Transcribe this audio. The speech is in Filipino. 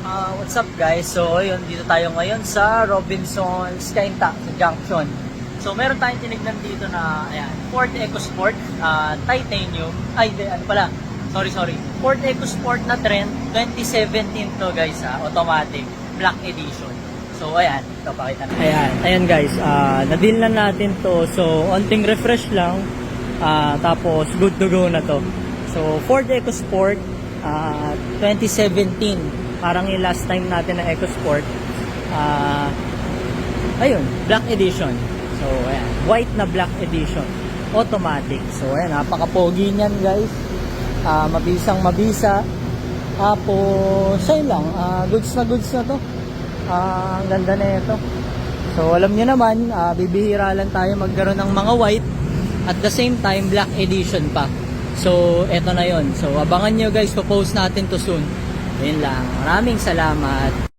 What's up guys? So ayun, dito tayo ngayon sa Robinson's Kainta sa Junction. So meron tayong tinignan dito na ayan, Ford EcoSport Titanium. Ay, ano pala? Sorry. Ford EcoSport na Trend 2017 to guys, automatic Black Edition. So ayan, ito pakita natin. Ayan guys, na-deal na natin to. So onting refresh lang. Tapos good to go na to. So Ford EcoSport 2017, parang yung last time natin na EcoSport, ayun, Black Edition. So ayan, white na Black Edition, automatic. So ayan, napaka-pogi niyan guys. Mabisang mabisa. Tapos ayun lang, goods na to. Ang ganda na ito. So alam niyo naman, bibihira lang tayo magkaroon ng mga white at the same time Black Edition pa. So eto na yon. So abangan nyo guys, po-post natin to soon. Yun lang. Maraming salamat.